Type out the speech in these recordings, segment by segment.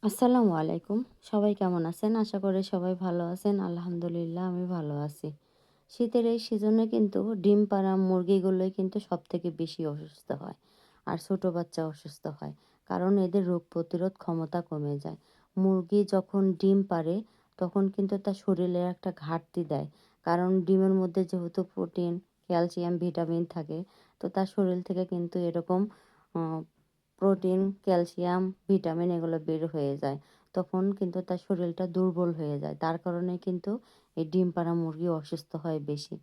আসসালামু আলাইকুম। সবাই কেমন আছেন? আশা করি সবাই ভালো আছেন। আলহামদুলিল্লাহ আমি ভালো আছি। শীতের এই সিজনে কিন্তু ডিম পাড়া মুরগিগুলোই কিন্তু সবথেকে বেশি অসুস্থ হয়। আর ছোট বাচ্চা অসুস্থ হয়। কারণ এদের রোগ প্রতিরোধ ক্ষমতা কমে যায়। মুরগি যখন ডিম পাড়ে তখন কিন্তু তার শরীরে একটা ঘাটতি দেয়। কারণ ডিমের মধ্যে যেহেতু প্রোটিন, ক্যালসিয়াম, ভিটামিন থাকে, তো তার শরীর থেকে কিন্তু এরকম আ প্রোটিন, ক্যালসিয়াম, ভিটামিন এগুলো বের হয়ে যায়। তখন কিন্তু তার শরীরটা দুর্বল হয়ে যায়। তার কারণে কিন্তু এই ডিম পাড়া মুরগি অসুস্থ হয় বেশি।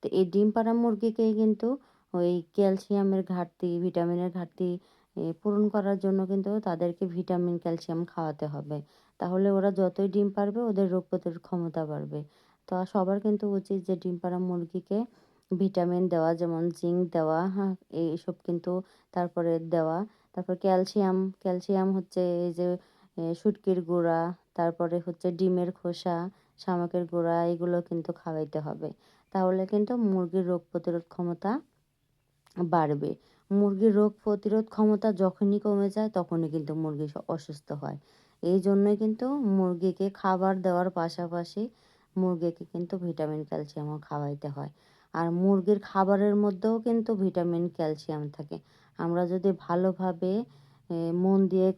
তো এই ডিম পাড়া মুরগিকে কিন্তু ওই ক্যালসিয়ামের ঘাটতি, ভিটামিনের ঘাটতি পূরণ করার জন্য কিন্তু তাদেরকে ভিটামিন, ক্যালসিয়াম খাওয়াতে হবে। তাহলে ওরা যতই ডিম পারবে ওদের রোগ প্রতিরোধ ক্ষমতা বাড়বে। তো সবার কিন্তু উচিত যে ডিম পাড়া মুরগিকে ভিটামিন দেওয়া, যেমন জিঙ্ক দেওয়া, হ্যাঁ? এইসব কিন্তু তারপরে দেওয়া। তারপর ক্যালসিয়াম, ক্যালসিয়াম হচ্ছে এই যে শুটকির গুঁড়া, তারপরে হচ্ছে ডিমের খোসা, শামুকের গুঁড়া এগুলো কিন্তু খাওয়াইতে হবে। তাহলে কিন্তু মুরগির রোগ প্রতিরোধ ক্ষমতা বাড়বে। মুরগির রোগ প্রতিরোধ ক্ষমতা যখনই কমে যায় তখনই কিন্তু মুরগি অসুস্থ হয়। এইজন্যই কিন্তু মুরগিকে খাবার দেওয়ার পাশাপাশি মুরগিকে কিন্তু ভিটামিন, ক্যালসিয়ামও খাওয়াইতে হয়। আর মুরগির খাবারের মধ্যেও কিন্তু ভিটামিন, ক্যালসিয়াম থাকে। আমরা যদি ভালোভাবে মন দিয়ে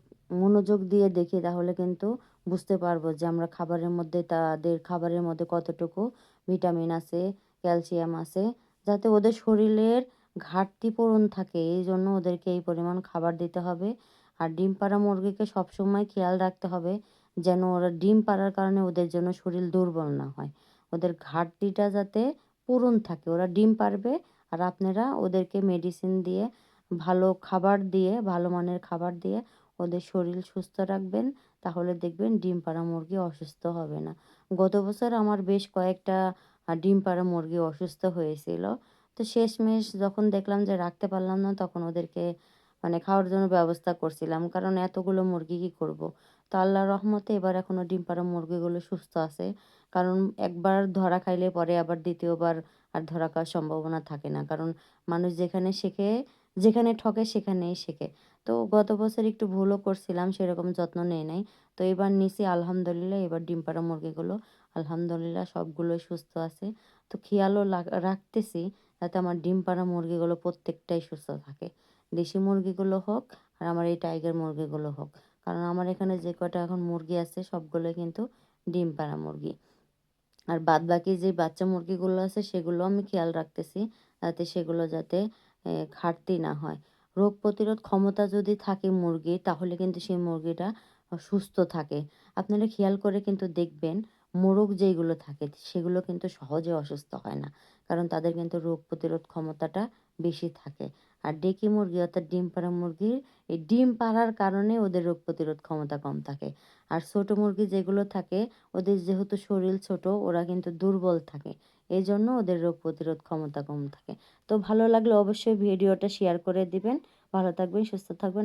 মনোযোগ দিয়ে দেখি তাহলে কিন্তু বুঝতে পারবো যে আমরা খাবারের মধ্যে তাদের খাবারের মধ্যে কতটুকু ভিটামিন আছে, ক্যালসিয়াম আছে, যাতে ওদের শরীরের ঘাটতি পূরণ থাকে। এইজন্য ওদেরকে এই পরিমাণ খাবার দিতে হবে। আর ডিম পাড়া মুরগিকে সবসময় খেয়াল রাখতে হবে যেন ওরা ডিম পাড়ার কারণে ওদের যেন শরীর দুর্বল না হয়। ওদের ঘাটতিটা যাতে পূরণ থাকে। ওরা ডিম পাড়বে আর আপনারা ওদেরকে মেডিসিন দিয়ে, ভালো খাবার দিয়ে, ভালো মানের খাবার দিয়ে ওদের শরীর সুস্থ রাখবেন। তাহলে দেখবেন ডিম পাড়া মুরগি অসুস্থ হবে না। গত বছর আমার বেশ কয়েকটা ডিম পাড়া মুরগি অসুস্থ হয়েছিল। তো শেষমেশ যখন দেখলাম যে রাখতে পারলাম না, তখন ওদেরকে মানে খাওয়ার জন্য ব্যবস্থা করছিলাম। কারণ এতগুলো মুরগি কি করব? তো আল্লাহর রহমতে এবার এখনো ডিম পাড়া মুরগিগুলো সুস্থ আছে। কারণ একবার ধরা খাইলে পরে আবার ২য় বার আর ধরা খাওয়ার সম্ভাবনা থাকে না। কারণ মানুষ যেখানে শেখে, যেখানে ঠকে সেখানেই শেখে। তো গত বছর একটু ভুলও করছিলাম, সেরকম যত্ন নেই নাই। তো এবার নিছি আলহামদুলিল্লাহ। এবার ডিম পাড়া মুরগিগুলো আলহামদুলিল্লাহ সবগুলোই সুস্থ আছে। তো খেয়ালও রাখতেছি যাতে আমার ডিম পাড়া মুরগিগুলো প্রত্যেকটাই সুস্থ থাকে। দেশি মুরগিগুলো হোক আর আমার এই টাইগার মুরগিগুলো হোক। কারণ আমার এখানে যে কয়টা এখন মুরগি আছে সবগুলোই কিন্তু ডিম পাড়া মুরগি। আর বাদবাকি যে বাচ্চা মুরগিগুলো আছে সেগুলো আমি খেয়াল রাখতেছি যাতে সেগুলো যাতে ঘাটতি না হয়। রোগ প্রতিরোধ ক্ষমতা যদি থাকে মুরগির তাহলে কিন্তু সেই মুরগিটা সুস্থ থাকে। আপনারা খেয়াল করে কিন্তু দেখবেন মোরগ যেইগুলো থাকে সেগুলো কিন্তু সহজে অসুস্থ হয় না। কারণ তাদের কিন্তু রোগ প্রতিরোধ ক্ষমতাটা বেশি থাকে। আর ডেকি মুরগি অর্থাৎ ডিম পাড়া মুরগির এই ডিম পাড়ার কারণে ওদের রোগ প্রতিরোধ ক্ষমতা কম থাকে। আর ছোট মুরগি যেগুলো থাকে ওদের যেহেতু শরীর ছোট ওরা কিন্তু দুর্বল থাকে। এজন্য ওদের রোগ প্রতিরোধ ক্ষমতা কম থাকে। তো ভালো লাগলে অবশ্যই ভিডিওটা শেয়ার করে দিবেন। ভালো থাকবেন, সুস্থ থাকবেন।